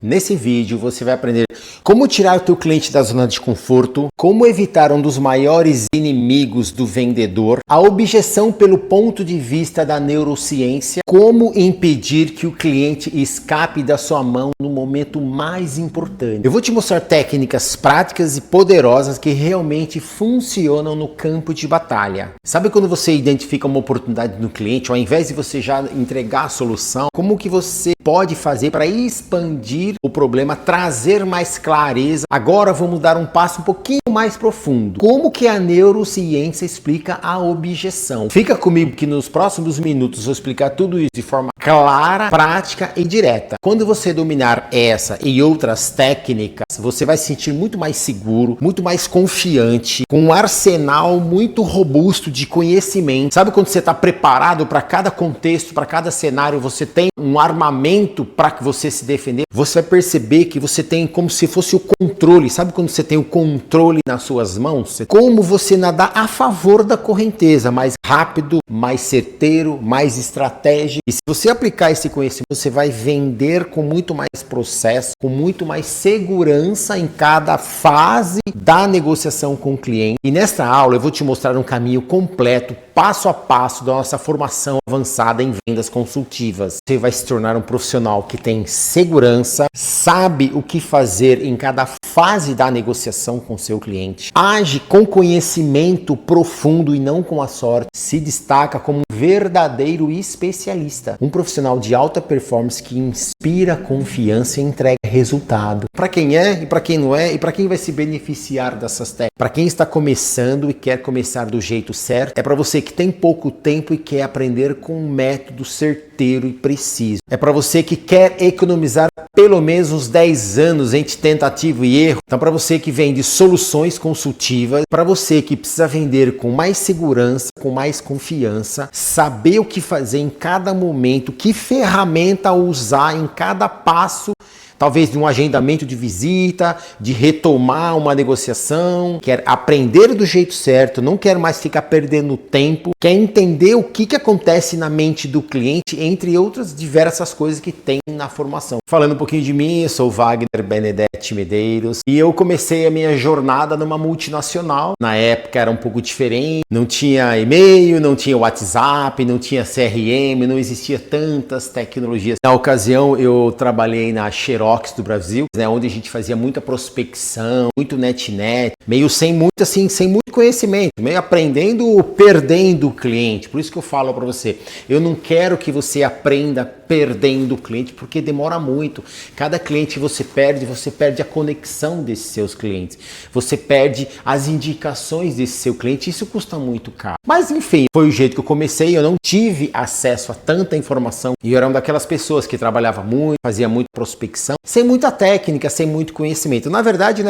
Nesse vídeo você vai aprender como tirar o teu cliente da zona de conforto, como evitar um dos maiores inimigos do vendedor, a objeção pelo ponto de vista da neurociência, como impedir que o cliente escape da sua mão no momento mais importante. Eu vou te mostrar técnicas práticas e poderosas que realmente funcionam no campo de batalha. Sabe quando você identifica uma oportunidade no cliente, ao invés de você já entregar a solução, como que você pode fazer para expandir o problema, trazer mais clareza? Agora vamos dar um passo um pouquinho mais profundo. Como que a neurociência explica a objeção? Fica comigo que nos próximos minutos eu vou explicar tudo isso de forma clara, prática e direta. Quando você dominar essa e outras técnicas, você vai se sentir muito mais seguro, muito mais confiante, com um arsenal muito robusto de conhecimento. Sabe quando você está preparado para cada contexto, para cada cenário, você tem um armamento para que você se defender? Você vai perceber que você tem como se fosse o controle. Sabe quando você tem o controle nas suas mãos? Como você nadar a favor da correnteza, mais rápido, mais certeiro, mais estratégico. E se você aplicar esse conhecimento, você vai vender com muito mais processo, com muito mais segurança em cada fase da negociação com o cliente. E nesta aula eu vou te mostrar um caminho completo, passo a passo da nossa formação avançada em vendas consultivas. Você vai se tornar um profissional que tem segurança, sabe o que fazer em cada fase da negociação com seu cliente, age com conhecimento profundo e não com a sorte, se destaca como um verdadeiro especialista, um profissional de alta performance que inspira confiança e entrega resultado. Para quem é e para quem não é e para quem vai se beneficiar dessas técnicas. Para quem está começando e quer começar do jeito certo, é para você que tem pouco tempo e quer aprender com um método certeiro e preciso. É para você que quer economizar pelo menos uns 10 anos entre tentativa e erro. Então, para você que vende soluções consultivas, para você que precisa vender com mais segurança, com mais confiança, saber o que fazer em cada momento, que ferramenta usar em cada passo, talvez de um agendamento de visita, de retomar uma negociação, quer aprender do jeito certo, não quer mais ficar perdendo tempo, quer entender o que acontece na mente do cliente, entre outras diversas coisas que tem na formação. Falando um pouquinho de mim, eu sou Wagner Benedetti Medeiros e eu comecei a minha jornada numa multinacional. Na época era um pouco diferente, não tinha e-mail, não tinha WhatsApp, não tinha CRM, não existia tantas tecnologias. Na ocasião eu trabalhei na Xerox do Brasil, né, onde a gente fazia muita prospecção, muito net, meio sem muito conhecimento, meio aprendendo, perdendo o cliente. Por isso que eu falo para você, eu não quero que você aprenda perdendo o cliente, porque demora muito. Cada cliente você perde a conexão desses seus clientes, você perde as indicações desse seu cliente, isso custa muito caro. Mas enfim, foi o jeito que eu comecei, eu não tive acesso a tanta informação e eu era uma daquelas pessoas que trabalhava muito, fazia muito prospecção, sem muita técnica, sem muito conhecimento. Na verdade,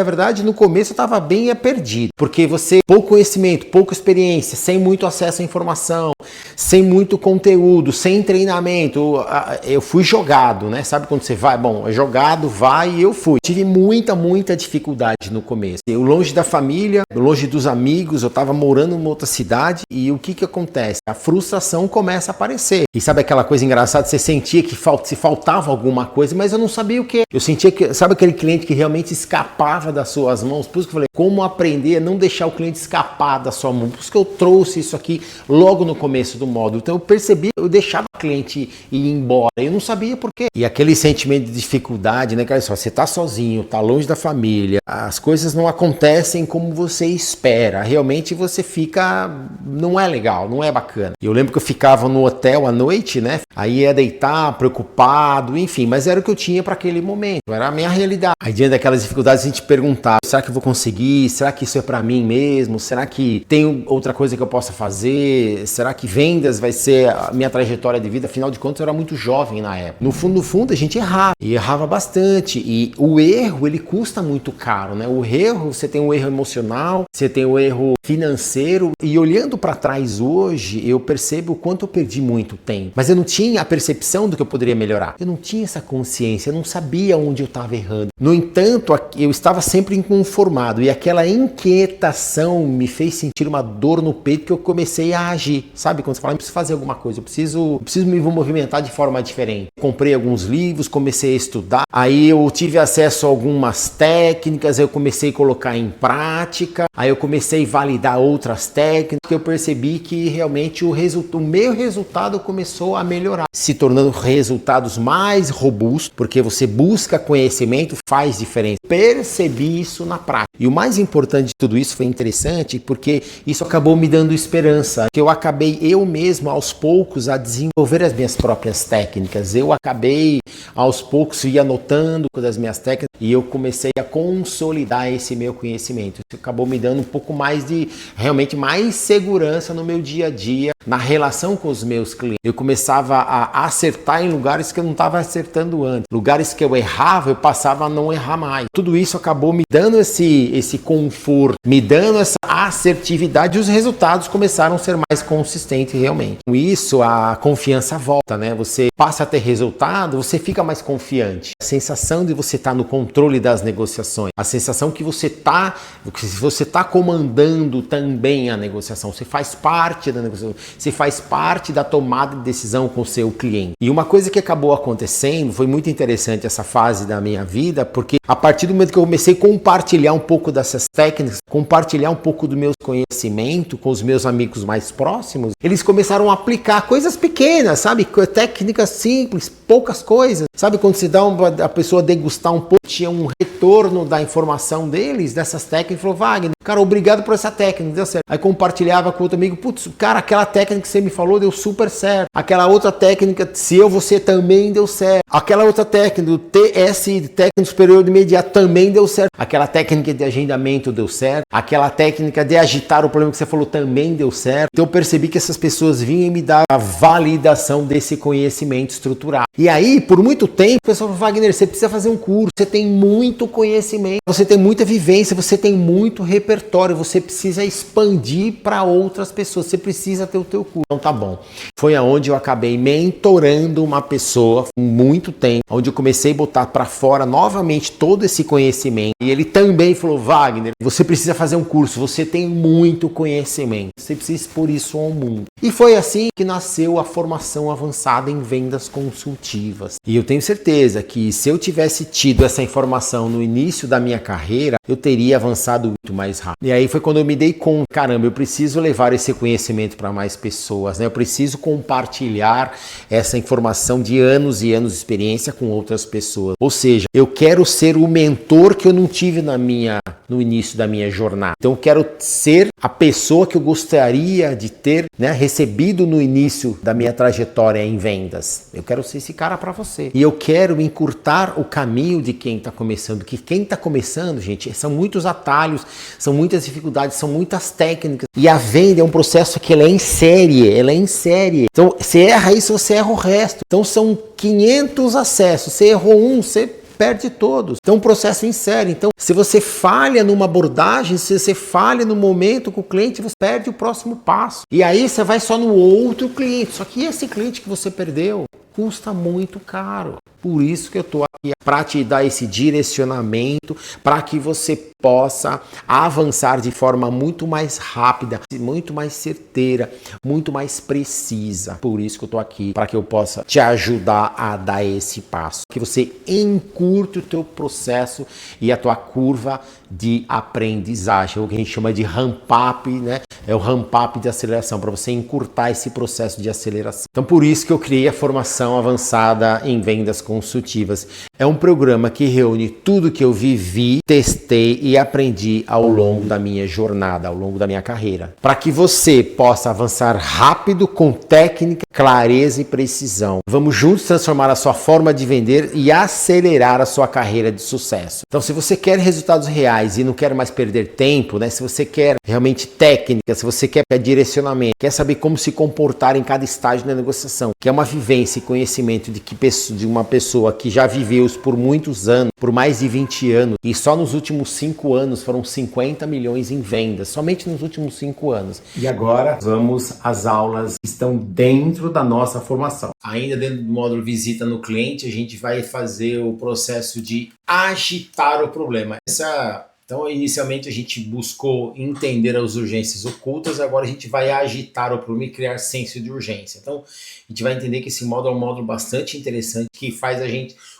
no começo eu estava bem perdido, porque você, pouco conhecimento, pouca experiência, sem muito acesso à informação, sem muito conteúdo, sem treinamento, eu fui jogado, né? Sabe quando você vai? Bom, é jogado, vai e eu fui. Tive muita dificuldade no começo. Eu longe da família, longe dos amigos, eu estava morando em outra cidade e o que acontece? A frustração começa a aparecer. E sabe aquela coisa engraçada? Você sentia que se faltava alguma coisa, mas eu não sabia o que. Eu sentia que, sabe aquele cliente que realmente escapava das suas mãos? Por isso que eu falei, como aprender a não deixar o cliente escapar da sua mão? Por isso que eu trouxe isso aqui logo no começo do módulo. Então eu percebi, eu deixava o cliente ir embora. Eu não sabia por quê. E aquele sentimento de dificuldade, né, cara? Você tá sozinho, tá longe da família, as coisas não acontecem como você espera. Realmente você fica, não é legal, não é bacana. Eu lembro que eu ficava no hotel à noite, né? Aí ia deitar, preocupado, enfim, mas era o que eu tinha para aquele momento, era a minha realidade. Aí diante daquelas dificuldades a gente perguntava, será que eu vou conseguir? Será que isso é para mim mesmo? Será que tem outra coisa que eu possa fazer? Será que vendas vai ser a minha trajetória de vida? Afinal de contas eu era muito jovem na época. No fundo a gente errava, e errava bastante, e o erro ele custa muito caro, né? O erro, você tem um erro emocional, você tem um erro financeiro, e olhando para trás hoje, eu percebo o quanto eu perdi muito tempo, mas eu não tinha a percepção do que eu poderia melhorar, eu não tinha essa consciência, eu não sabia onde eu estava errando. No entanto, eu estava sempre inconformado, e aquela inquietação me fez sentir uma dor no peito que eu comecei a agir. Sabe quando você fala, eu preciso fazer alguma coisa, eu preciso me movimentar de forma diferente. Comprei alguns livros, comecei a estudar, aí eu tive acesso a algumas técnicas, eu comecei a colocar em prática, aí eu comecei a validar outras técnicas, que eu percebi que realmente o meu resultado começou a melhorar, se tornando resultados mais robustos, porque você busca conhecimento, faz diferença. Percebi isso na prática. E o mais importante de tudo isso foi interessante, porque isso acabou me dando esperança, que eu acabei eu mesmo aos poucos a desenvolver as minhas próprias técnicas. Eu acabei aos poucos ir anotando das minhas técnicas e eu comecei a consolidar esse meu conhecimento. Isso acabou me dando um pouco mais de, realmente mais segurança no meu dia a dia, na relação com os meus clientes. Eu começava a acertar em lugares que eu não estava acertando antes. Lugares que eu errava, eu passava a não errar mais. Tudo isso acabou me dando esse conforto, me dando essa assertividade, e os resultados começaram a ser mais consistentes realmente. Com isso, a confiança volta, né? Você passa a ter resultado, você fica mais confiante. A sensação de você estar no controle das negociações, a sensação que você está comandando também a negociação, você faz parte da negociação, você faz parte da tomada de decisão com o seu cliente. E uma coisa que acabou acontecendo, foi muito interessante essa fase da minha vida, porque a partir do momento que eu comecei a compartilhar um pouco dessas técnicas, compartilhar um pouco do meu conhecimento com os meus amigos mais próximos, eles começaram a aplicar coisas pequenas, sabe? Técnicas simples, poucas coisas. Sabe quando se dá a pessoa degustar um pouco, tinha um retorno da informação deles, dessas técnicas, falou, Wagner, cara, obrigado por essa técnica, deu certo. Aí compartilhava com outro amigo, putz, cara, aquela técnica que você me falou deu super certo. Aquela outra técnica, você também deu certo. Aquela outra técnica, do TS, técnico superior de imediato, também deu certo. Aquela técnica de agendamento deu certo. Aquela técnica de agitar o problema que você falou também deu certo. Então eu percebi que essas pessoas vinham me dar a validação desse conhecimento estrutural. E aí, por muito tempo, o pessoal falou, Wagner, você precisa fazer um curso, você tem muito conhecimento, você tem muita vivência, você tem muito repertório, você precisa expandir para outras pessoas, você precisa ter o teu curso. Então tá bom. Foi aonde eu acabei mentorando uma pessoa por muito tempo, onde eu comecei a botar para fora novamente todo esse conhecimento. E ele também falou, Wagner, você precisa fazer um curso, você tem muito conhecimento, você precisa expor isso ao mundo. E foi assim que nasceu a formação avançada em vendas consultivas. E eu tenho certeza que se eu tivesse tido essa informação no início da minha carreira, eu teria avançado muito mais rápido. E aí foi quando eu me dei conta, caramba, eu preciso levar esse conhecimento para mais pessoas, né? Eu preciso compartilhar essa informação de anos e anos de experiência com outras pessoas. Ou seja, eu quero ser o mentor que eu não tive no início da minha jornada. Então eu quero ser a pessoa que eu gostaria de ter, né, recebido no início da minha trajetória em vendas. Eu quero ser esse cara para você. E eu quero encurtar o caminho de quem está começando. Que quem está começando, gente, são muitos atalhos, são muitas dificuldades, são muitas técnicas. E a venda é um processo que ela é em série. Então, você erra isso, você erra o resto. Então, são 500 acessos. Você errou um, você perde todos. Então, um processo em série. Então, se você falha numa abordagem, se você falha no momento com o cliente, você perde o próximo passo. E aí, você vai só no outro cliente. Só que esse cliente que você perdeu custa muito caro. Por isso que eu estou aqui para te dar esse direcionamento, para que você possa avançar de forma muito mais rápida, muito mais certeira, muito mais precisa. Por isso que eu estou aqui, para que eu possa te ajudar a dar esse passo. Que você encurte o teu processo e a tua curva de aprendizagem, o que a gente chama de ramp-up, né? É o ramp-up de aceleração, para você encurtar esse processo de aceleração. Então, por isso que eu criei a formação avançada em vendas consultivas. É um programa que reúne tudo que eu vivi, testei e aprendi ao longo da minha jornada, ao longo da minha carreira, para que você possa avançar rápido, com técnica, clareza e precisão. Vamos juntos transformar a sua forma de vender e acelerar a sua carreira de sucesso. Então, se você quer resultados reais e não quer mais perder tempo, né? Se você quer realmente técnica, se você quer direcionamento, quer saber como se comportar em cada estágio da negociação, que é uma vivência e conhecimento de uma pessoa que já viveu isso por muitos anos, por mais de 20 anos, e só nos últimos 5 anos foram 50 milhões em vendas, somente nos últimos 5 anos. E agora vamos às aulas que estão dentro da nossa formação. Ainda dentro do módulo Visita no Cliente, a gente vai fazer o processo de agitar o problema. Essa Então, inicialmente a gente buscou entender as urgências ocultas, agora a gente vai agitar o problema e criar senso de urgência. Então, a gente vai entender que esse módulo é um módulo bastante interessante que faz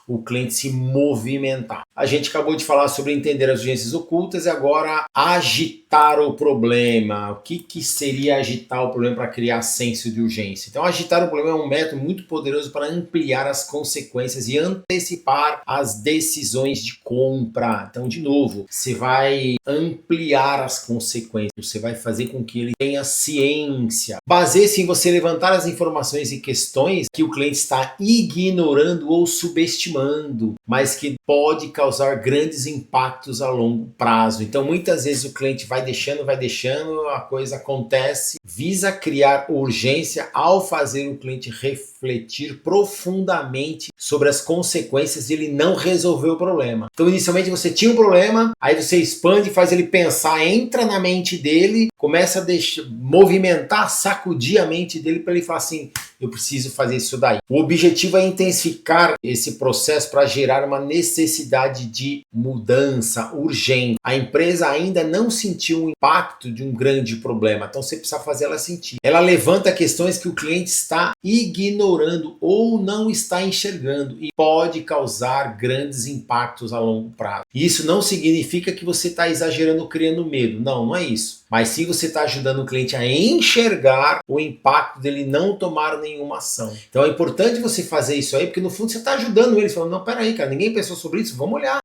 o cliente se movimentar. A gente acabou de falar sobre entender as urgências ocultas e agora agitar o problema. O que seria agitar o problema para criar senso de urgência? Então, agitar o problema é um método muito poderoso para ampliar as consequências e antecipar as decisões de compra. Então, de novo, você vai ampliar as consequências, você vai fazer com que ele tenha ciência. Baseie-se em você levantar as informações e questões que o cliente está ignorando ou subestimando, mas que pode causar grandes impactos a longo prazo. Então, muitas vezes o cliente vai deixando, a coisa acontece, visa criar urgência ao fazer o cliente refletir profundamente sobre as consequências e ele não resolveu o problema. Então, inicialmente você tinha um problema, aí você expande, faz ele pensar, entra na mente dele, começa a movimentar, sacudir a mente dele para ele falar assim, eu preciso fazer isso daí. O objetivo é intensificar esse processo para gerar uma necessidade de mudança urgente. A empresa ainda não sentiu o impacto de um grande problema, então você precisa fazer ela sentir. Ela levanta questões que o cliente está ignorando ou não está enxergando e pode causar grandes impactos a longo prazo. Isso não significa que você está exagerando, criando medo. Não é isso. Mas sim você está ajudando o cliente a enxergar o impacto dele não tomar nenhuma ação. Então é importante você fazer isso aí, porque no fundo você está ajudando ele, falando, não, peraí, cara, ninguém pensou sobre isso, vamos olhar,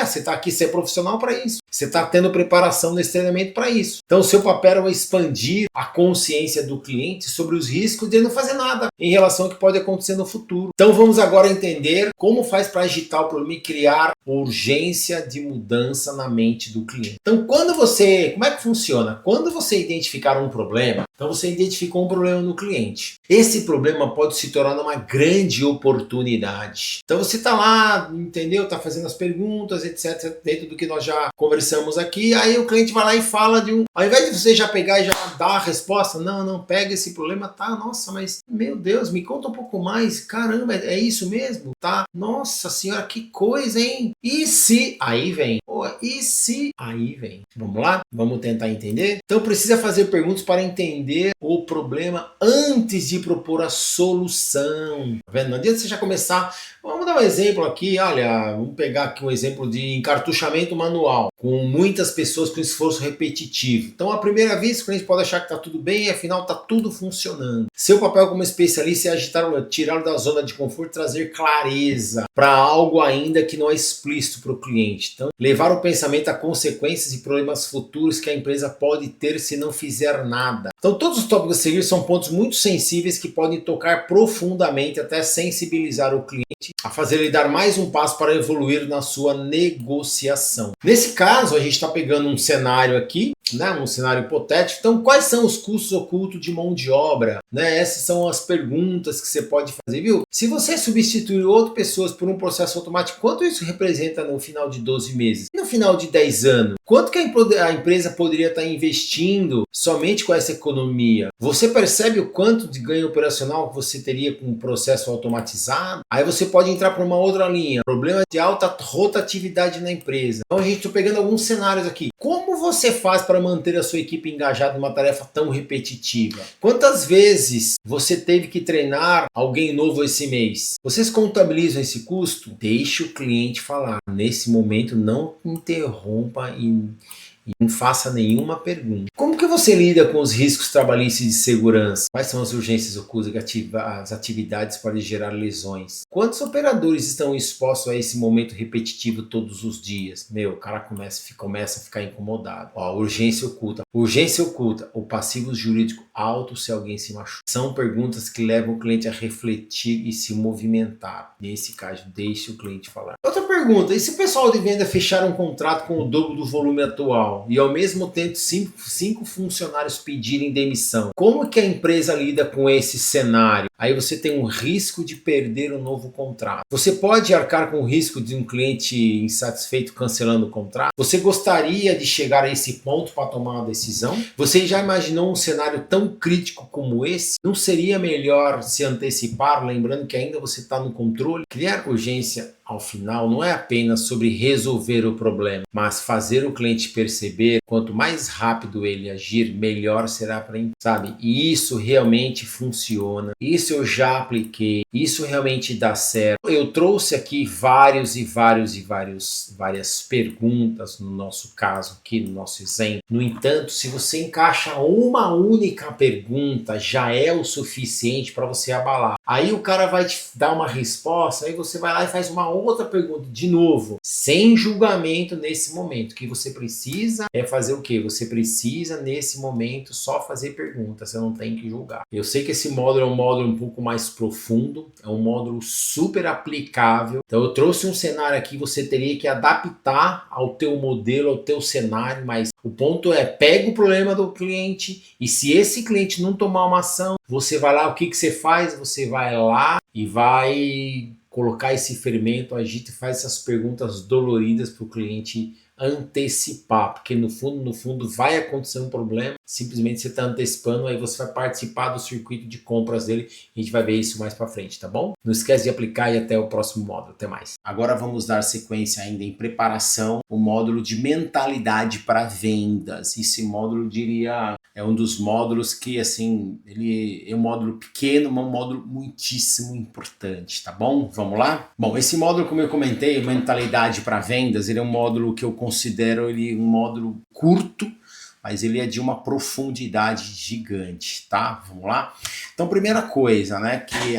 você está aqui, você é profissional para isso, você está tendo preparação nesse treinamento para isso. Então o seu papel é expandir a consciência do cliente sobre os riscos de ele não fazer nada em relação ao que pode acontecer no futuro. Então vamos agora entender como faz para agitar o problema e criar urgência de mudança na mente do cliente. Então como é que funciona? Quando você identificar um problema, então você identificou um problema no cliente. Esse problema pode se tornar uma grande oportunidade. Então você está lá, entendeu? Está fazendo as perguntas, etc, dentro do que nós já conversamos aqui. Aí o cliente vai lá e fala de um... Ao invés de você já pegar e já dar a resposta, não, pega esse problema, tá? Nossa, mas meu Deus, me conta um pouco mais. Caramba, é isso mesmo? Tá? Nossa senhora, que coisa, hein? E se... Aí vem. E se... Aí vem. Vamos lá? Vamos tentar entender? Então precisa fazer perguntas para entender o problema antes de propor a solução. Tá vendo? Não adianta você já começar... Vamos dar um exemplo aqui, olha, vamos pegar aqui um exemplo de encartuchamento manual, com muitas pessoas com esforço repetitivo. Então, à primeira vista, o cliente pode achar que está tudo bem e afinal está tudo funcionando. Seu papel como especialista é tirá-lo da zona de conforto e trazer clareza para algo ainda que não é explícito para o cliente. Então, levar o pensamento a consequências e problemas futuros que a empresa pode ter se não fizer nada. Então, todos os tópicos a seguir são pontos muito sensíveis que podem tocar profundamente até sensibilizar o cliente a fazer ele dar mais um passo para evoluir na sua negociação. Nesse caso, a gente está pegando um cenário aqui, né, um cenário hipotético. Então, quais são os custos ocultos de mão de obra? Né? Essas são as perguntas que você pode fazer, viu? Se você substituir outras pessoas por um processo automático, quanto isso representa no final de 12 meses? E no final de 10 anos? Quanto que a empresa poderia estar investindo somente com essa economia? Você percebe o quanto de ganho operacional você teria com um processo automatizado? Aí você pode entrar para uma outra linha. Problema de alta rotatividade na empresa. Então a gente está pegando alguns cenários aqui. Como você faz para manter a sua equipe engajada numa tarefa tão repetitiva? Quantas vezes você teve que treinar alguém novo esse mês? Vocês contabilizam esse custo? Deixe o cliente falar. Nesse momento, não interrompa e não faça nenhuma pergunta. Como que você lida com os riscos trabalhistas de segurança? Quais são as urgências ocultas, as atividades podem gerar lesões? Quantos operadores estão expostos a esse momento repetitivo todos os dias? O cara começa a ficar incomodado. Urgência oculta. Urgência oculta. O passivo jurídico alto se alguém se machuca. São perguntas que levam o cliente a refletir e se movimentar. Nesse caso, deixe o cliente falar. Outra pergunta. E se o pessoal de venda fechar um contrato com o dobro do volume atual? E ao mesmo tempo 5 funcionários pedirem demissão. Como que a empresa lida com esse cenário? Aí você tem um risco de perder um novo contrato. Você pode arcar com o risco de um cliente insatisfeito cancelando o contrato? Você gostaria de chegar a esse ponto para tomar uma decisão? Você já imaginou um cenário tão crítico como esse? Não seria melhor se antecipar, lembrando que ainda você está no controle? Criar urgência ao final não é apenas sobre resolver o problema, mas fazer o cliente perceber quanto mais rápido ele agir, melhor será para ele, sabe? E isso realmente funciona. Isso eu já apliquei. Isso realmente dá certo. Eu trouxe aqui várias perguntas no nosso caso aqui, no nosso exemplo. No entanto, se você encaixa uma única pergunta, já é o suficiente para você abalar. Aí o cara vai te dar uma resposta, aí você vai lá e faz uma outra pergunta de novo, sem julgamento nesse momento. O que você precisa é fazer o quê? Você precisa nesse momento só fazer perguntas, você não tem que julgar. Eu sei que esse módulo é um módulo um pouco mais profundo, é um módulo super aplicável. Então eu trouxe um cenário aqui, você teria que adaptar ao teu modelo, ao teu cenário, mas o ponto é, pega o problema do cliente e se esse cliente não tomar uma ação, você vai lá, o que você faz? Você vai lá e vai colocar esse fermento, agita e faz essas perguntas doloridas para o cliente antecipar, porque no fundo vai acontecer um problema, simplesmente você está antecipando, aí você vai participar do circuito de compras dele, a gente vai ver isso mais para frente, tá bom? Não esquece de aplicar e até o próximo módulo, até mais. Agora vamos dar sequência ainda em preparação, o módulo de mentalidade para vendas. Esse módulo, diria, é um dos módulos que, assim, ele é um módulo pequeno, mas um módulo muitíssimo importante, tá bom? Vamos lá? Bom, esse módulo, como eu comentei, mentalidade para vendas, ele é um módulo que eu considero ele um módulo curto, mas ele é de uma profundidade gigante, tá? Vamos lá? Então, primeira coisa, né, que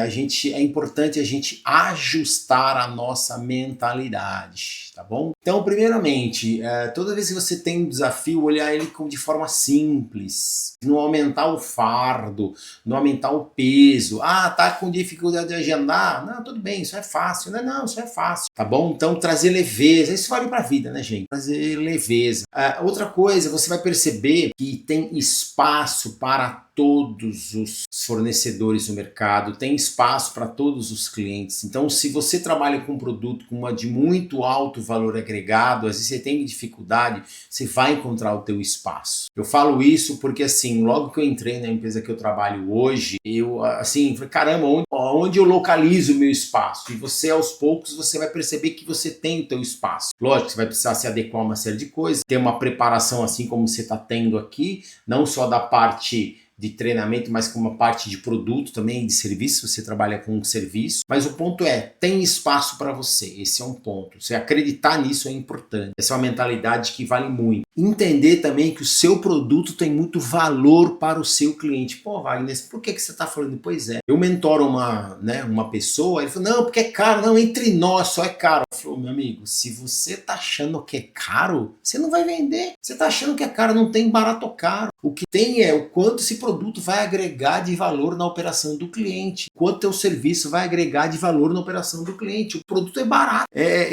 é importante a gente ajustar a nossa mentalidade, tá bom? Então, primeiramente, toda vez que você tem um desafio, olhar ele de forma simples, não aumentar o fardo, não aumentar o peso. Ah, tá com dificuldade de agendar? Não, tudo bem, isso é fácil. Não, isso é fácil, tá bom? Então, trazer leveza, isso vale pra vida, né, gente? Trazer leveza. Outra coisa, você vai perceber que tem espaço para todos os fornecedores do mercado, tem espaço para todos os clientes. Então, se você trabalha com um produto de muito alto valor agregado, às vezes você tem dificuldade, você vai encontrar o teu espaço. Eu falo isso porque, assim, logo que eu entrei na empresa que eu trabalho hoje, eu, assim, falei, caramba, onde eu localizo o meu espaço? E você, aos poucos, você vai perceber que você tem o teu espaço. Lógico, você vai precisar se adequar a uma série de coisas, ter uma preparação assim como você está tendo aqui, não só da parte de treinamento, mas com uma parte de produto também, de serviço, você trabalha com um serviço. Mas o ponto é, tem espaço para você, esse é um ponto. Você acreditar nisso é importante. Essa é uma mentalidade que vale muito. Entender também que o seu produto tem muito valor para o seu cliente. Pô, Wagner, por que você está falando? Pois é. Eu mentoro uma pessoa, ele falou, não, porque é caro. Não, entre nós só é caro. Eu falei, meu amigo, se você está achando que é caro, você não vai vender. Você está achando que é caro, não tem barato ou caro. O que tem é o quanto esse produto vai agregar de valor na operação do cliente, quanto teu serviço vai agregar de valor na operação do cliente. O produto é barato.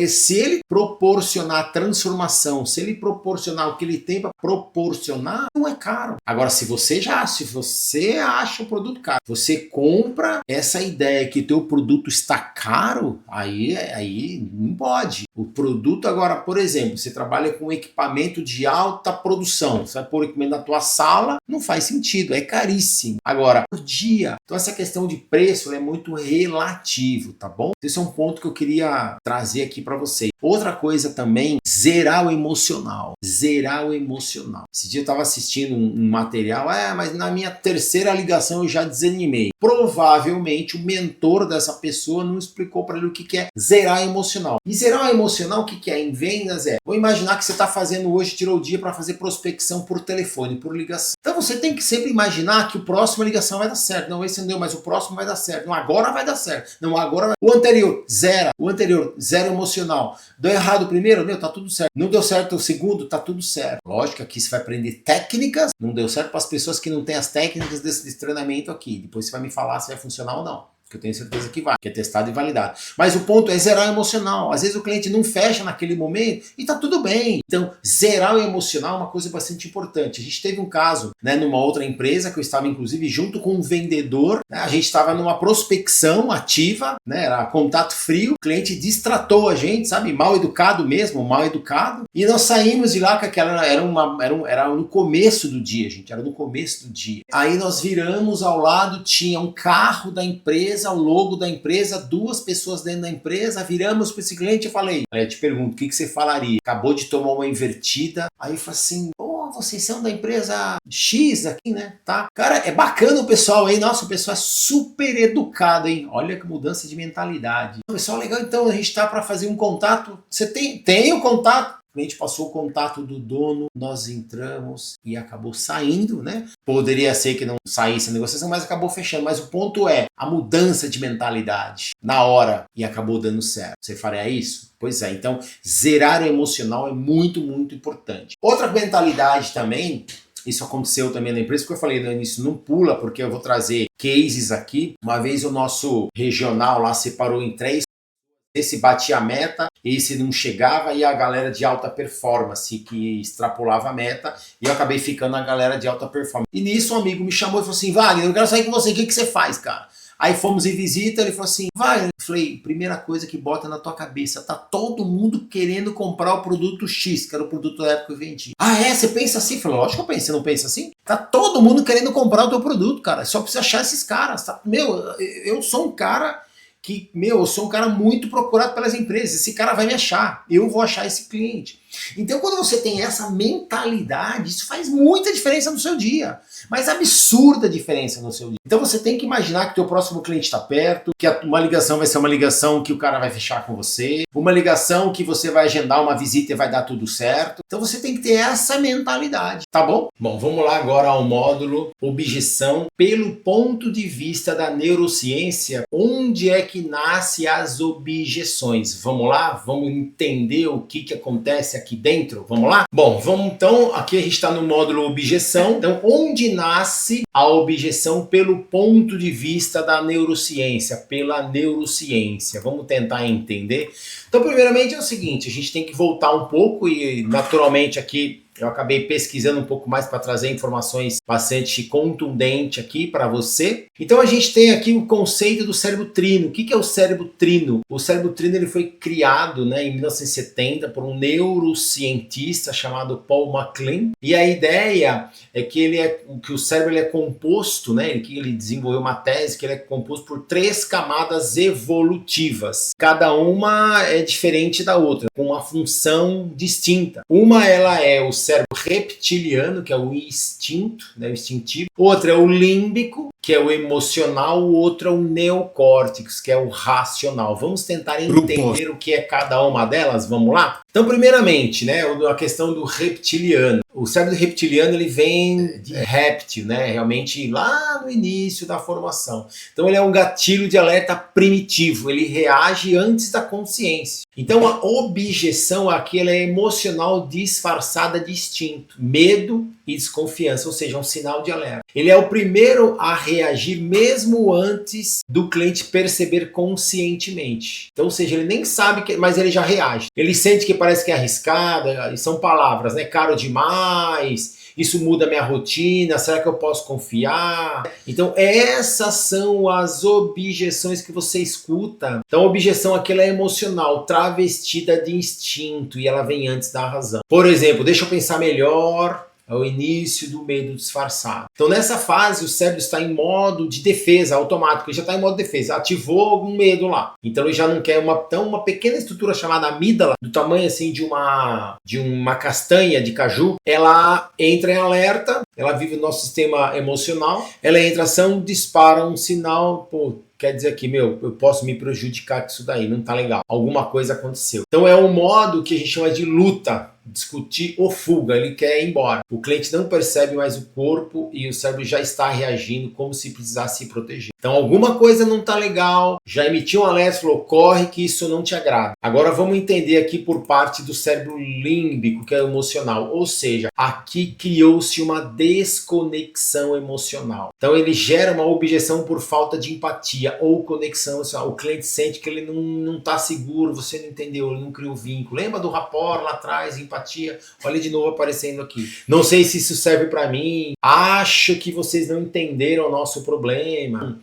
Se ele proporcionar transformação, se ele proporcionar o que ele tem para proporcionar, não é caro. Agora, se você acha o produto caro, você compra essa ideia que teu produto está caro, aí não pode. O produto agora, por exemplo, você trabalha com equipamento de alta produção, você vai pôr o equipamento na tua sala, não faz sentido, é caríssimo. Agora, por dia. Então essa questão de preço é muito relativo, tá bom? Esse é um ponto que eu queria trazer aqui para vocês. Outra coisa também, zerar o emocional. Zerar o emocional. Esse dia eu estava assistindo um material, mas na minha terceira ligação eu já desanimei. Provavelmente o mentor dessa pessoa não explicou para ele o que é zerar emocional. E zerar emocional, o que é? Em vendas vou imaginar que você está fazendo hoje, tirou o dia para fazer prospecção por telefone, por ligação. Então você tem que sempre imaginar que o próximo ligação vai dar certo. Não, esse não deu, mas o próximo vai dar certo. Não, agora vai dar certo. Não, agora vai... O anterior, zero emocional. Deu errado o primeiro? Tá tudo certo. Não deu certo o segundo? Tá tudo certo. Lógico que aqui você vai aprender técnicas. Não deu certo para as pessoas que não têm as técnicas desse treinamento aqui. Depois você vai me falar se vai funcionar ou não. Que eu tenho certeza que vai, que é testado e validado. Mas o ponto é zerar o emocional. Às vezes o cliente não fecha naquele momento e tá tudo bem. Então, zerar o emocional é uma coisa bastante importante. A gente teve um caso, numa outra empresa, que eu estava inclusive junto com um vendedor, a gente estava numa prospecção ativa, era contato frio, o cliente distratou a gente, sabe, mal educado mesmo, mal educado, e nós saímos de lá com aquela, era no começo do dia, gente, era no começo do dia. Aí nós viramos ao lado, tinha um carro da empresa, empresa, o logo da empresa, 2 pessoas dentro da empresa, viramos para esse cliente e falei, aí eu te pergunto, o que você falaria? Acabou de tomar uma invertida, aí eu falei assim, pô, vocês são da empresa X aqui, né? Tá? Cara, é bacana o pessoal, hein? Nossa, o pessoal é super educado, hein? Olha que mudança de mentalidade. Pessoal, legal, então a gente tá para fazer um contato. Você tem o contato? O cliente passou o contato do dono, nós entramos e acabou saindo, né? Poderia ser que não saísse a negociação, mas acabou fechando. Mas o ponto é a mudança de mentalidade na hora e acabou dando certo. Você faria isso? Pois é, então zerar o emocional é muito, muito importante. Outra mentalidade também, isso aconteceu também na empresa, porque eu falei no início, não pula, porque eu vou trazer cases aqui. Uma vez o nosso regional lá separou em 3, esse batia a meta, esse não chegava, e a galera de alta performance que extrapolava a meta, e eu acabei ficando na galera de alta performance. E nisso um amigo me chamou e falou assim, Wagner, eu quero sair com você, o que você faz, cara? Aí fomos em visita, ele falou assim, Wagner, eu falei, primeira coisa que bota na tua cabeça, tá todo mundo querendo comprar o produto X, que era o produto da época que eu vendi. Ah, é? Você pensa assim? Eu falei, lógico que eu penso, você não pensa assim? Tá todo mundo querendo comprar o teu produto, cara, só precisa achar esses caras, tá? Meu, eu sou um cara eu sou um cara muito procurado pelas empresas, esse cara vai me achar, eu vou achar esse cliente. Então quando você tem essa mentalidade, isso faz muita diferença no seu dia, mas absurda diferença no seu dia. Então você tem que imaginar que o teu próximo cliente está perto, que uma ligação vai ser uma ligação que o cara vai fechar com você, uma ligação que você vai agendar uma visita e vai dar tudo certo. Então você tem que ter essa mentalidade, tá bom? Bom, vamos lá agora ao módulo objeção pelo ponto de vista da neurociência, onde é que nasce as objeções. Vamos lá? Vamos entender o que acontece aqui dentro? Vamos lá? Bom, vamos então, aqui a gente está no módulo objeção. Então, onde nasce a objeção pelo ponto de vista da neurociência, pela neurociência? Vamos tentar entender. Então, primeiramente é o seguinte, a gente tem que voltar um pouco e, naturalmente, aqui eu acabei pesquisando um pouco mais para trazer informações bastante contundentes aqui para você. Então a gente tem aqui o conceito do cérebro trino. O que é o cérebro trino? O cérebro trino ele foi criado, né, em 1970 por um neurocientista chamado Paul MacLean. E a ideia é que que o cérebro ele é composto, né, ele desenvolveu uma tese que ele é composto por 3 camadas evolutivas. Cada uma é diferente da outra, com uma função distinta. Uma ela é o cérebro reptiliano, que é o instinto, né, o instintivo. Outra é o límbico, que é o emocional. O outro é o neocórtex, que é o racional. Vamos tentar entender o que é cada uma delas? Vamos lá? Então, primeiramente, né, a questão do reptiliano. O cérebro reptiliano ele vem de réptil, né, realmente lá no início da formação. Então, ele é um gatilho de alerta primitivo. Ele reage antes da consciência. Então, a objeção aqui ela é emocional disfarçada de instinto, medo e desconfiança, ou seja, um sinal de alerta. Ele é o primeiro a reagir mesmo antes do cliente perceber conscientemente. Então, ou seja, ele nem sabe, mas ele já reage. Ele sente que parece que é arriscado, e são palavras, né? Caro demais, isso muda a minha rotina, será que eu posso confiar? Então, essas são as objeções que você escuta. Então, a objeção aqui ela é emocional, travestida de instinto, e ela vem antes da razão. Por exemplo, deixa eu pensar melhor. É o início do medo disfarçado. Então, nessa fase, o cérebro está em modo de defesa automático. Ele já está em modo de defesa. Ativou algum medo lá. Então, ele já não quer uma pequena estrutura chamada amígdala, do tamanho assim de uma castanha de caju. Ela entra em alerta. Ela vive no nosso sistema emocional. Ela entra em ação, dispara um sinal. Pô, quer dizer que, eu posso me prejudicar com isso daí. Não tá legal. Alguma coisa aconteceu. Então, é um modo que a gente chama de luta. Discutir ou fuga, ele quer ir embora. O cliente não percebe mais o corpo e o cérebro já está reagindo como se precisasse se proteger. Então alguma coisa não está legal, já emitiu um alerta, falou, corre que isso não te agrada. Agora vamos entender aqui por parte do cérebro límbico, que é o emocional, ou seja, aqui criou-se uma desconexão emocional. Então ele gera uma objeção por falta de empatia ou conexão emocional. O cliente sente que ele não está seguro, você não entendeu, ele não criou vínculo. Lembra do rapport lá atrás, empatia? Olha de novo aparecendo aqui. Não sei se isso serve para mim. Acho que vocês não entenderam o nosso problema.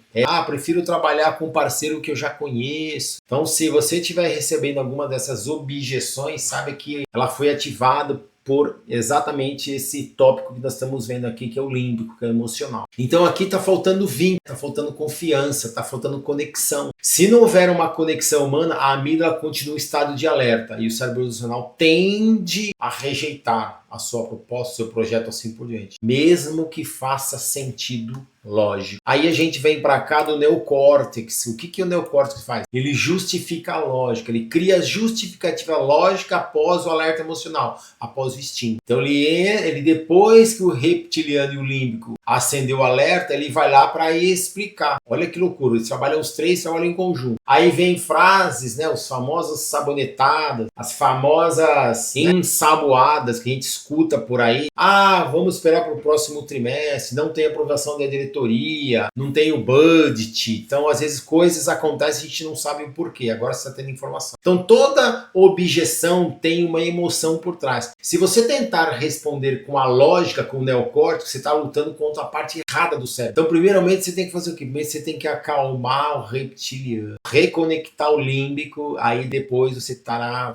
Prefiro trabalhar com um parceiro que eu já conheço. Então, se você estiver recebendo alguma dessas objeções, sabe que ela foi ativada por exatamente esse tópico que nós estamos vendo aqui, que é o límbico, que é o emocional. Então aqui está faltando vínculo, está faltando confiança, está faltando conexão. Se não houver uma conexão humana, a amígdala continua em estado de alerta e o cérebro emocional tende a rejeitar a sua proposta, o seu projeto, assim por diante, mesmo que faça sentido lógico. Aí a gente vem para cá do neocórtex. O que o neocórtex faz? Ele justifica a lógica, ele cria justificativa lógica após o alerta emocional, após o instinto. Então ele depois que o reptiliano e o límbico acendeu o alerta, ele vai lá para explicar. Olha que loucura, eles trabalham os três, trabalham em conjunto. Aí vem frases, né, os famosas sabonetadas, as famosas ensaboadas que a gente escuta por aí. Ah, vamos esperar para o próximo trimestre, não tem aprovação da diretoria, não tem o budget. Então, às vezes, coisas acontecem e a gente não sabe o porquê. Agora você está tendo informação. Então, toda objeção tem uma emoção por trás. Se você tentar responder com a lógica, com o neocórtex, você está lutando contra a parte errada do cérebro. Então, primeiramente, você tem que fazer o quê? Primeiro, você tem que acalmar o reptiliano, reconectar o límbico, aí depois você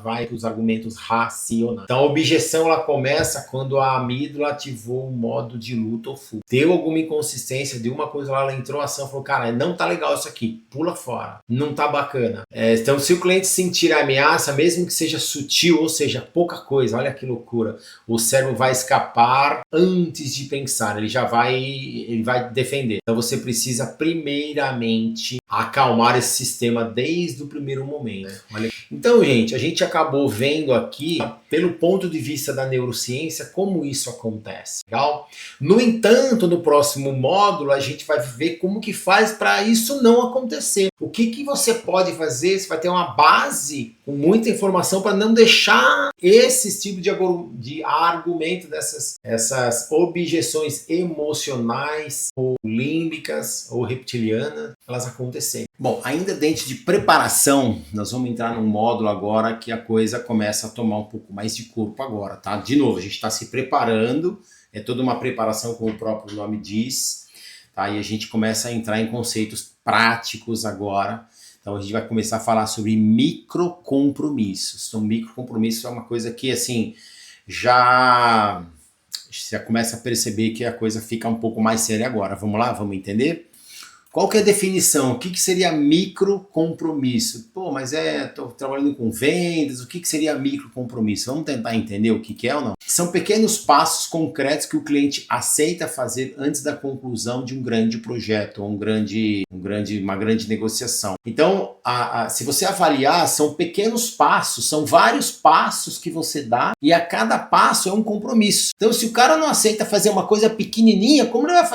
vai para os argumentos racionais. Então, a objeção ela começa quando a amígdala ativou o modo de luta ou fuga. Deu alguma inconsistência, deu uma coisa lá, ela entrou em ação, falou, cara, não tá legal isso aqui, pula fora, não tá bacana. Então, se o cliente sentir a ameaça, mesmo que seja sutil, ou seja, pouca coisa, olha que loucura, o cérebro vai escapar antes de pensar, ele vai defender. Então, você precisa primeiramente acalmar esse sistema desde o primeiro momento. Olha. Então, gente, a gente acabou vendo aqui, pelo ponto de vista da neurociência, como isso acontece. Legal? No entanto, no próximo módulo, a gente vai ver como que faz para isso não acontecer. O que você pode fazer? Você vai ter uma base com muita informação para não deixar esse tipo de argumento essas objeções emocionais ou límbicas ou reptilianas, elas acontecerem. Bom, ainda dentro de preparação, nós vamos entrar num módulo agora que a coisa começa a tomar um pouco mais de corpo agora, tá? De novo, a gente está se preparando, é toda uma preparação, como o próprio nome diz, tá? E a gente começa a entrar em conceitos práticos agora. Então a gente vai começar a falar sobre microcompromissos. Então microcompromissos é uma coisa que assim já começa a perceber que a coisa fica um pouco mais séria agora. Vamos lá? Vamos entender? Qual que é a definição? O que seria microcompromisso? Pô, mas estou trabalhando com vendas, o que seria microcompromisso? Vamos tentar entender o que é ou não? São pequenos passos concretos que o cliente aceita fazer antes da conclusão de um grande projeto, ou uma grande negociação. Então, se você avaliar, são pequenos passos, são vários passos que você dá e a cada passo é um compromisso. Então, se o cara não aceita fazer uma coisa pequenininha, como ele vai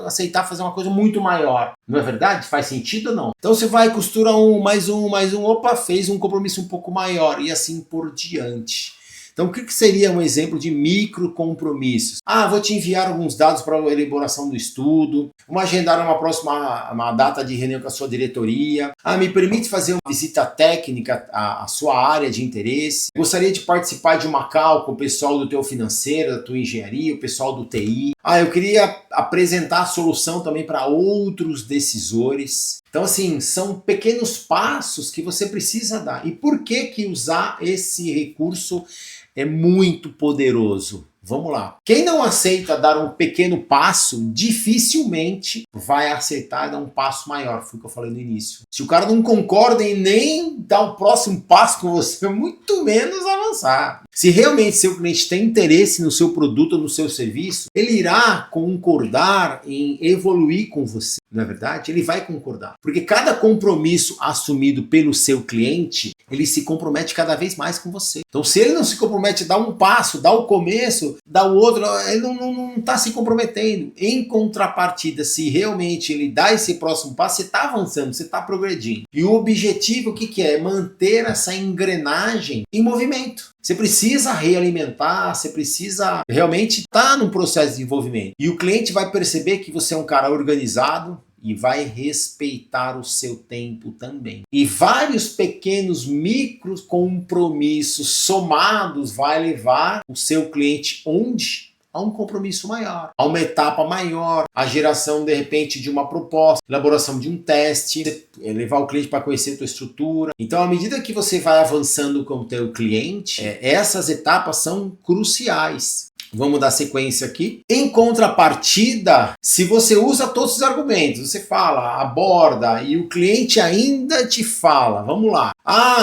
aceitar fazer uma coisa muito maior? Não é verdade? Faz sentido ou não? Então você vai, costura mais um, opa, fez um compromisso um pouco maior e assim por diante. Então o que seria um exemplo de micro compromissos? Ah, vou te enviar alguns dados para a elaboração do estudo, vamos agendar uma data de reunião com a sua diretoria, me permite fazer uma visita técnica à sua área de interesse, gostaria de participar de uma call com o pessoal do teu financeiro, da tua engenharia, o pessoal do TI, eu queria apresentar a solução também para outros decisores. Então, assim, são pequenos passos que você precisa dar. E por que usar esse recurso é muito poderoso? Vamos lá. Quem não aceita dar um pequeno passo, dificilmente vai aceitar dar um passo maior. Foi o que eu falei no início. Se o cara não concorda em nem dar o próximo passo com você, muito menos avançar. Se realmente seu cliente tem interesse no seu produto ou no seu serviço, ele irá concordar em evoluir com você. Não é verdade? Ele vai concordar. Porque cada compromisso assumido pelo seu cliente, ele se compromete cada vez mais com você. Então, se ele não se compromete a dar um passo, dar o começo, dar o outro, ele não está se comprometendo. Em contrapartida, se realmente ele dá esse próximo passo, você está avançando, você está progredindo. E o objetivo, o que é? É manter essa engrenagem em movimento. Você precisa realimentar, você precisa realmente estar num processo de desenvolvimento. E o cliente vai perceber que você é um cara organizado e vai respeitar o seu tempo também. E vários pequenos micro compromissos somados vai levar o seu cliente onde? a um compromisso maior, a uma etapa maior, a geração de repente de uma proposta, elaboração de um teste, levar o cliente para conhecer a tua estrutura. Então, à medida que você vai avançando com o teu cliente, essas etapas são cruciais. Vamos dar sequência aqui. Em contrapartida, se você usa todos os argumentos, você fala, aborda e o cliente ainda te fala, vamos lá,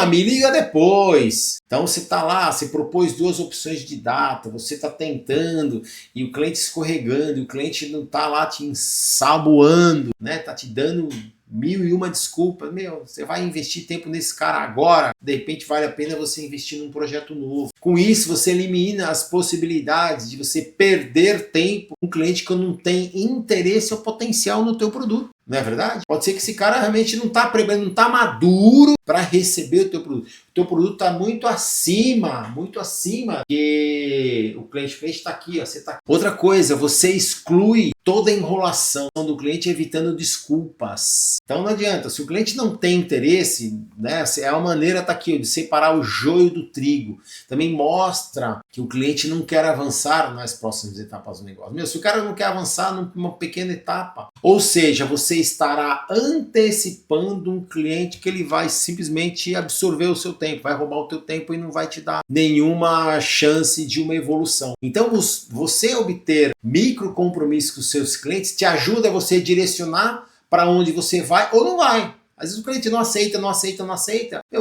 me liga depois. Então você está lá, você propôs 2 opções de data, você está tentando e o cliente escorregando, e o cliente não está lá te ensaboando, né? Tá te dando 1001 desculpas. Você vai investir tempo nesse cara agora, de repente vale a pena você investir num projeto novo. Com isso, você elimina as possibilidades de você perder tempo com um cliente que não tem interesse ou potencial no teu produto. Não é verdade? Pode ser que esse cara realmente não está maduro para receber o teu produto. O teu produto está muito acima que o cliente está aqui, ó, você tá. Outra coisa, você exclui toda a enrolação do cliente evitando desculpas. Então não adianta, se o cliente não tem interesse, né, é uma maneira de separar o joio do trigo. Também mostra que o cliente não quer avançar nas próximas etapas do negócio. Se o cara não quer avançar numa pequena etapa, ou seja, você estará antecipando um cliente que ele vai simplesmente absorver o seu tempo, vai roubar o teu tempo e não vai te dar nenhuma chance de uma evolução. Então você obter micro compromissos com os seus clientes te ajuda a você direcionar para onde você vai ou não vai. Às vezes o cliente não aceita.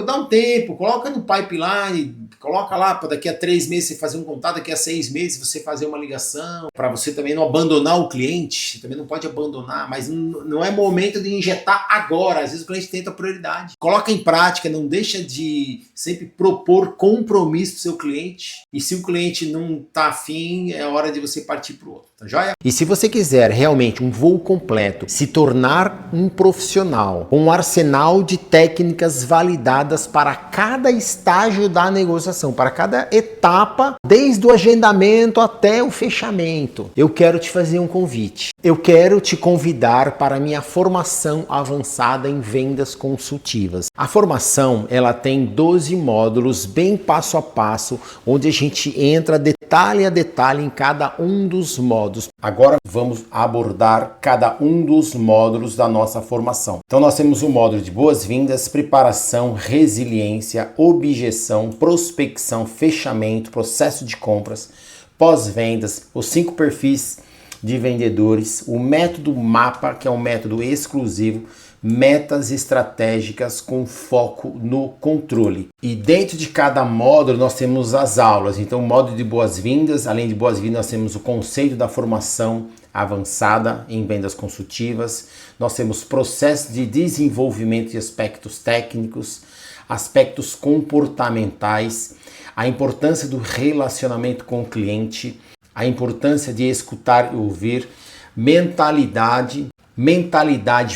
Dá um tempo, coloca no pipeline, coloca lá para daqui a 3 meses você fazer um contato, daqui a 6 meses você fazer uma ligação, para você também não abandonar o cliente. Você também não pode abandonar, mas não é momento de injetar agora. Às vezes o cliente tenta prioridade. Coloca em prática, não deixa de sempre propor compromisso para o seu cliente. E se o cliente não está afim, é hora de você partir para o outro. Tá joia? E se você quiser realmente um voo completo, se tornar um profissional com um arsenal de técnicas validadas para cada estágio da negociação, para cada etapa, desde o agendamento até o fechamento, eu quero te fazer um convite. Eu quero te convidar para a minha formação avançada em vendas consultivas. A formação, ela tem 12 módulos bem passo a passo, onde a gente entra detalhe a detalhe em cada um dos módulos. Agora vamos abordar cada um dos módulos da nossa formação. Então nós temos o módulo de boas-vindas, preparação, resiliência, objeção, prospecção, fechamento, processo de compras, pós-vendas, os 5 perfis de vendedores, o método MAPA, que é um método exclusivo, metas estratégicas com foco no controle. E dentro de cada módulo nós temos as aulas. Então o módulo de boas-vindas, além de boas-vindas nós temos o conceito da formação avançada em vendas consultivas, nós temos processo de desenvolvimento de aspectos técnicos, aspectos comportamentais, a importância do relacionamento com o cliente, a importância de escutar e ouvir, mentalidade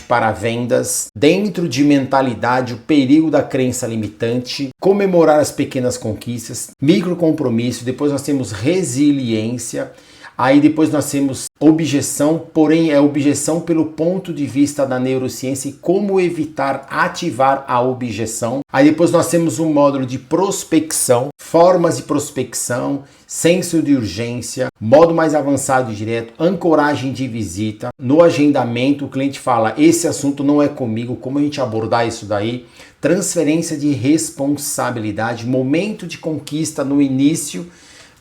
para vendas, dentro de mentalidade o perigo da crença limitante, comemorar as pequenas conquistas, microcompromisso, depois nós temos resiliência, aí depois nós temos objeção, porém é objeção pelo ponto de vista da neurociência e como evitar ativar a objeção. Aí depois nós temos um módulo de prospecção, formas de prospecção, senso de urgência, modo mais avançado e direto, ancoragem de visita. No agendamento o cliente fala, esse assunto não é comigo, como a gente abordar isso daí? Transferência de responsabilidade, momento de conquista no início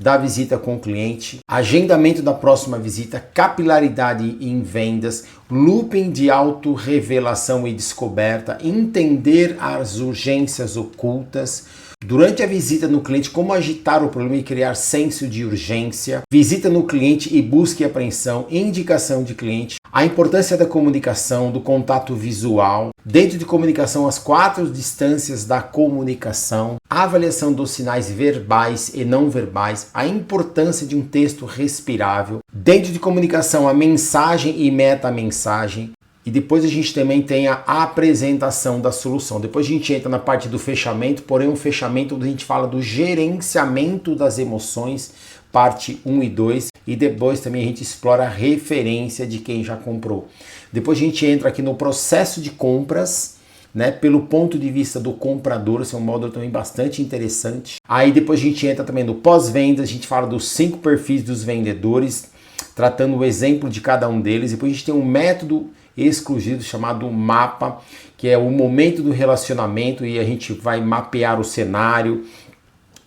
da visita com o cliente, agendamento da próxima visita, capilaridade em vendas, looping de autorrevelação e descoberta, entender as urgências ocultas, durante a visita no cliente, como agitar o problema e criar senso de urgência, visita no cliente e busca e apreensão, indicação de cliente, a importância da comunicação, do contato visual, dentro de comunicação as 4 distâncias da comunicação, a avaliação dos sinais verbais e não verbais, a importância de um texto respirável, dentro de comunicação a mensagem e metamensagem. E depois a gente também tem a apresentação da solução. Depois a gente entra na parte do fechamento, porém um fechamento onde a gente fala do gerenciamento das emoções, parte 1 e 2. E depois também a gente explora a referência de quem já comprou. Depois a gente entra aqui no processo de compras, né, pelo ponto de vista do comprador. Esse é um módulo também bastante interessante. Aí depois a gente entra também no pós-vendas, a gente fala dos 5 perfis dos vendedores, tratando o exemplo de cada um deles. Depois a gente tem um método exclusivo chamado mapa, que é o momento do relacionamento, e a gente vai mapear o cenário.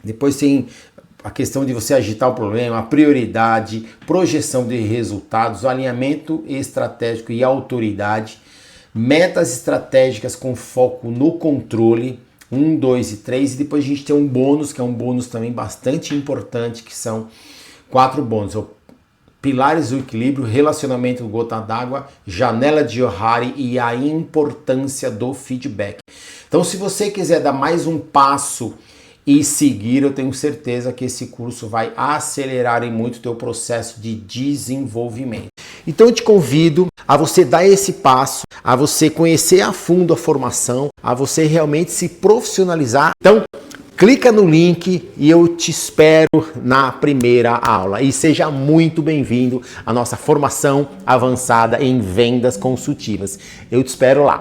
Depois tem a questão de você agitar o problema, a prioridade, projeção de resultados, alinhamento estratégico e autoridade, metas estratégicas com foco no controle, 1, 2 e 3, e depois a gente tem um bônus, que é um bônus também bastante importante, que são 4 bônus: pilares do equilíbrio, relacionamento gota d'água, janela de Johari e a importância do feedback. Então, se você quiser dar mais um passo e seguir, eu tenho certeza que esse curso vai acelerar em muito o teu processo de desenvolvimento. Então eu te convido a você dar esse passo, a você conhecer a fundo a formação, a você realmente se profissionalizar. Então, clica no link e eu te espero na primeira aula. E seja muito bem-vindo à nossa formação avançada em vendas consultivas. Eu te espero lá.